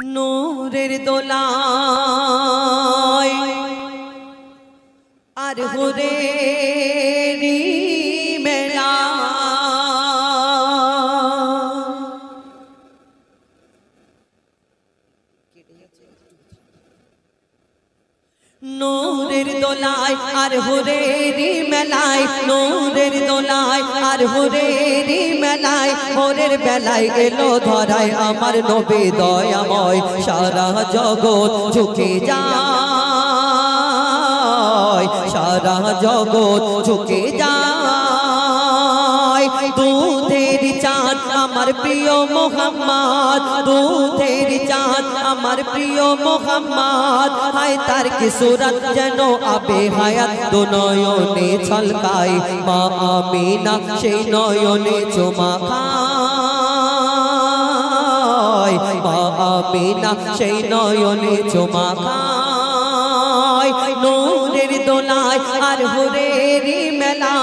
নূরের দোলায় আর হুরেরি মেলা নূরের দোলায় আর হুরেরি মেলায় নূরের দোলায় আর হুরেরি মেলায় ভোরের বেলায় এলো ধরায় আমার নবী দয়াময় সারা জগৎ ঝুঁকে যায় সারা জগৎ ঝুঁকে যায় দুধের চাঁদ আমার প্রিয় মোহাম্মদ দুধের চাঁদ আমার প্রিয় মোহাম্মদ হায় তার কি সুরত যেন আবে হায়াত দু নয়নে ছলকায় মা আমিনা সেই নয়নে চুমা খায় মা আমিনা সেই নয়নে চুমা খায় নূরের দোলায় আর হুরেরি মেলায়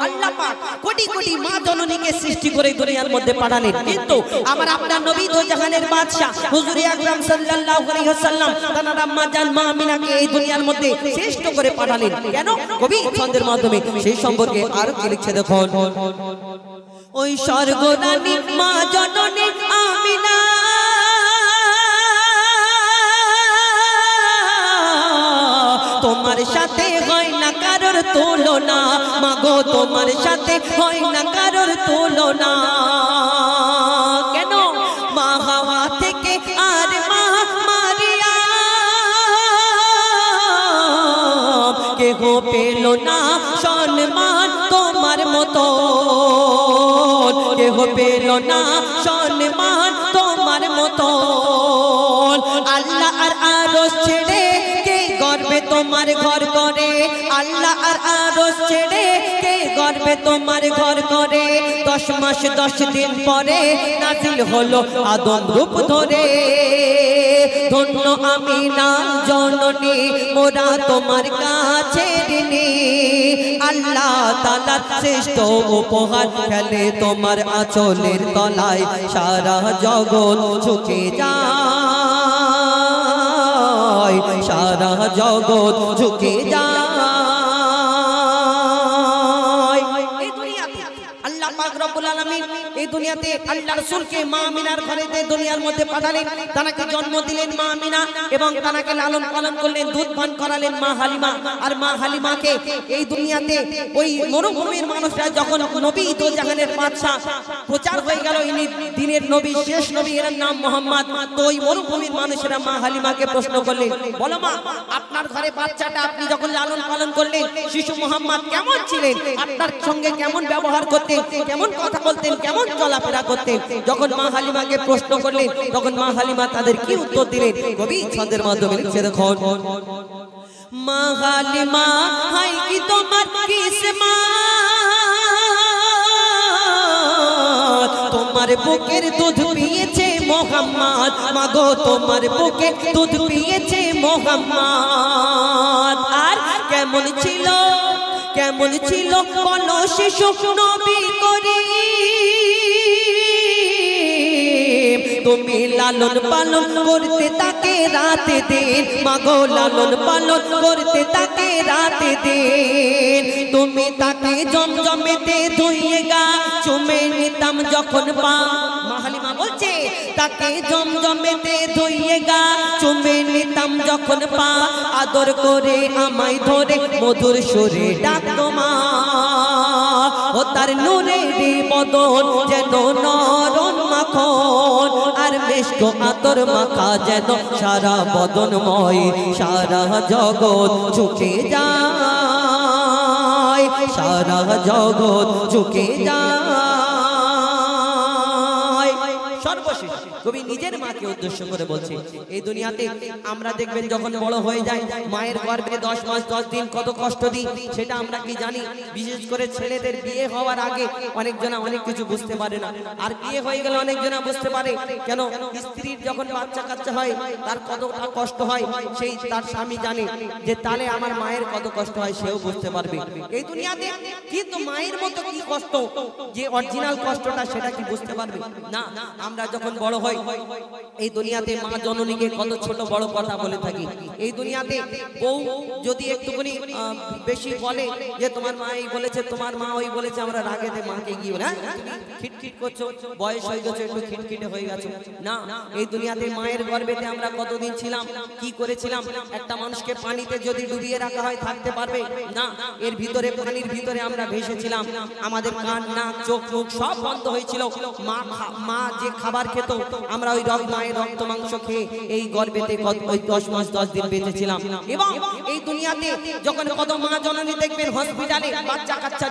আল্লাহ পাক কোটি কোটি মা জননীকে সৃষ্টি করে দুনিয়ার মধ্যে পাঠালেন কিন্তু আমার আপনার নবী দো জাহানের বাদশা হুজুর আকরাম সাল্লাল্লাহু আলাইহি ওয়াসাল্লাম তার আম্মা জান মা আমিনাকে এই দুনিয়ার মধ্যে শ্রেষ্ঠ করে পাঠালেন কেন কবি ছন্দের মাধ্যমে সেই সম্পর্কে আর কি লিখছে দেখুন ওই স্বর্গরানী মা জননী আমিনা তোমার সাথে হয় না কারোর তুলনা মাগো তোমার সাথে হয় না কারোর তুলনা কেন মা হাওয়া থেকে আর মা মারিয়া কেহ পেল না সম্মান তোমার মতো কেহ পেল না সম্মান তোমার মতো আল্লাহ আর আরশ ছেড়ে গর্বে তোমার ঘর করে আল্লাহ আর আরশ ছেড়ে কে গর্বে তোমার ঘর করে 10 মাস 10 দিন পরে নাজিল হলো আদম রূপ ধরে ধন্য আমিনা জননী মোরা তোমার কাছে ঋণী আল্লাহ তাআলা শ্রেষ্ঠ উপহার খেলে তোমার আঁচলের তলায় সারা জগৎ ঝুঁকে যায় সারা জগৎ ঝুঁকে যায় এই দুনিয়াতে আল্লাহ পাক রব্বুল আলামিন এই দুনিয়াতে আল্লাহ রাসূলকে মা আমিনার ঘরেতে দুনিয়ার মধ্যে পাঠালেন তাকে জন্ম দিলেন মা আমিনা এবং তাকে লালন পালন করলেন দুধ পান করালেন মা হালিমা আর মা হালিমাকে এই দুনিয়াতে ওই মরুভূমির মানুষরা যখন নবী দো জাহানের বাদশা প্রচার হয়ে গেল ইনি দিনের নবী শেষ নবী এর নাম মুহাম্মদ তো ওই মরুভূমির মানুষরা মা হালিমাকে প্রশ্ন করলেন বলো মা আপনার ঘরে বাচ্চাটা আপনি যখন লালন পালন করলেন শিশু মুহাম্মদ কেমন ছিলেন আপনার সঙ্গে কেমন ব্যবহার করতেন কেমন কথা বলতেন কেমন চলাফেরা করতেন যখন মা হালিমাকে প্রশ্ন করলেন তখন মা হালিমা তাদের কি উত্তর দিলেন কবি ছন্দের মাধ্যমে লিখছে দেখুন মা হালিমা হাই কি তোমার কিসমত তোমার বুকের দুধ পিয়েছে মোহাম্মদ মাগো তোমার বুকে দুধ পিয়েছে মোহাম্মদ আর কেমন ছিল বলো শিশু নবী করিম তুমি লালন পালন করতে তাকে রাতে দিন মাগো লালন পালন করতে তাকে রাতে দিন তুমি তাকে জমজমেতে ধুইয়ে গা চুমে নিতাম যখন পা মা হালিমা বলছে তাকে জমজমেতে ধুইয়ে গা চুমে নিতাম যখন পা আদর করে আমায় ধরে মধুর সুরে ডাকতো মা ও তার নূরেরি বদন যেন নরম মাখন আর মিষ্ট আতর মাখা যেন সারা বদনময় সারা জগৎ ঝুঁকে যায় সারা জগৎ ঝুঁকে যায় সর্বশেষ কবি নিজের মাকে উদ্দেশ্য করে বলছে এই দুনিয়াতে আমরা দেখবেন যখন বড় হয়ে যায় মায়ের গর্ভে 10 মাস 10 দিন কত কষ্ট দিই সেটা আমরা কি জানি বিশেষ করে ছেলেদের বিয়ে হওয়ার আগে অনেকজনা অনেক কিছু বুঝতে পারে না আর বিয়ে হয়ে গেলে অনেকজনা বুঝতে পারে কেন স্ত্রীর যখন বাচ্চা কাচ্চা হয় তার কতটা কষ্ট হয় সেই তার স্বামী জানে যে তাহলে আমার মায়ের কত কষ্ট হয় সেও বুঝতে পারবে এই দুনিয়াতে কিন্তু মায়ের মতো কি কষ্ট যে অরিজিনাল কষ্টটা সেটা কি বুঝতে পারবে না আমরা যখন বড় হই এই দুনিয়াতে মা জননীকে কত ছোট বড় কথা বলে থাকি। এই দুনিয়াতে বউ যদি একটুখানি বেশি বলে যে তোমার মা এই বলেছে, তোমার মা ওই বলেছে, আমরা রাগেতে মাকে গিয়ে না খিটখিট করছো, বয়স হয়ে গেছে একটু খিটখিটে হয়ে গেছো না। এই দুনিয়াতে মায়ের গর্ভেতে আমরা কতদিন ছিলাম, কি করেছিলাম? একটা মানুষকে পানিতে যদি ডুবিয়ে রাখা হয় থাকতে পারবে না। এর ভিতরে পানির ভিতরে আমরা ভেসেছিলাম, আমাদের কান নাক চোখ মুখ সব বন্ধ হয়েছিল। মা যে খাবার খেত আমরা ওই মায়ের রক্ত মাংস খেয়ে এই গর্ভেতে ওই 10 মাস 10 দিন বেঁচেছিলাম। এবং এই দুনিয়াতে যখন কত মা জননী দেখবেন হসপিটালে বাচ্চা কাচ্চা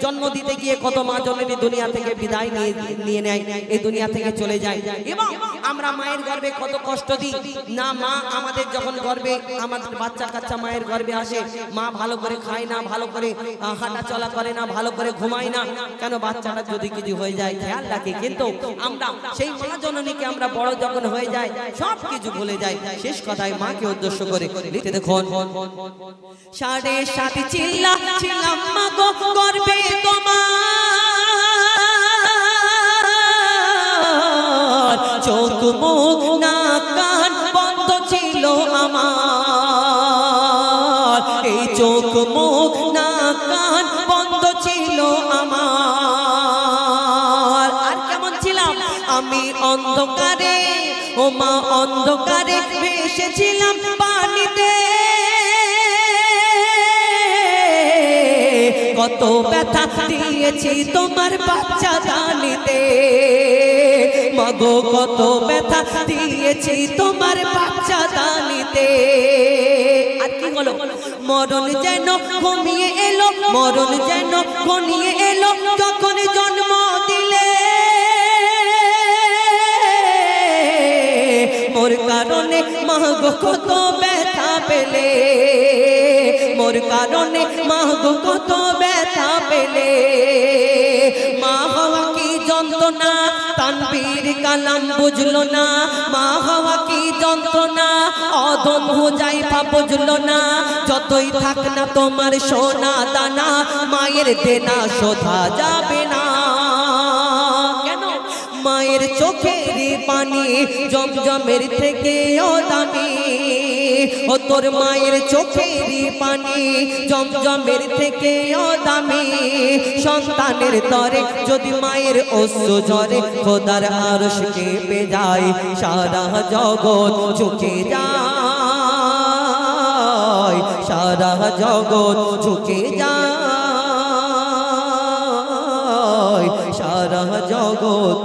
জন্ম দিতে গিয়ে কত মা জননী দুনিয়া থেকে বিদায় নিয়ে নেয়, এই দুনিয়া থেকে চলে যায়। এবং আমরা মায়ের গর্ভে কত কষ্ট দিই না। মা আমাদের যখন গর্ভে আমাদের বাচ্চা কাচ্চা মায়ের গর্ভে আসে, মা ভালো করে খায় না, ভালো করে হাঁটা চলা করে না, ভালো করে ঘুমায় না। কেন? বাচ্চাটা যদি কিছু হয়ে যায় খেয়াল রাখে। কিন্তু আমরা সেই মা জননীকে আমরা বড় যখন হয়ে যায় সব কিছু ভুলে যাই। শেষ কথায় মাকে উদ্দেশ্য করে লিখে দেখুন, 7.5 চিল্লা ছিলাম মা গো গর্ভে তোমার, চোখ মুখ নাক কান বন্ধ ছিল আমার, এই চোখ মুখ নাক কান বন্ধ ছিল আমার। আর কেমন ছিলাম আমি অন্ধকারে, ও মা অন্ধকারে ভেসেছিলাম পানিতে, কত ব্যথা দিয়েছি তোমার বাচ্চা দানিতে, মাগো কত ব্যথা দিয়েছি তোমার বাচ্চা দানিতে। আর কি হলো? মরণ যেন ঘনিয়ে এলো, মরণ যেন ঘনিয়ে এলো, যখন জন্ম দিলে মোর কারণে মাগো কত ব্যথা পেলে, মোর কারণে মাগো কত ব্যথা পেলে। মা হওয়া কি যন্ত্রণা তানবীর কালাম বুঝলো না, মা হওয়া কি যন্ত্রণা অদম হুজাইফা বুঝলো না। যতই থাক না তোমার সোনা দানা, মায়ের দেনা শোধা যাবে না। কেন? মায়ের চোখের পানি জমজমের থেকেও দামি, ও তোর মায়ের চোখের পানি জমজমের থেকেও দামি। সন্তানের তরে যদি মায়ের অশ্রু ঝরে, খোদার আরশ কেঁপে যায়, সারা জগৎ ঝুঁকে যায়, সারা জগৎ ঝুঁকে যায়, সারা জগৎ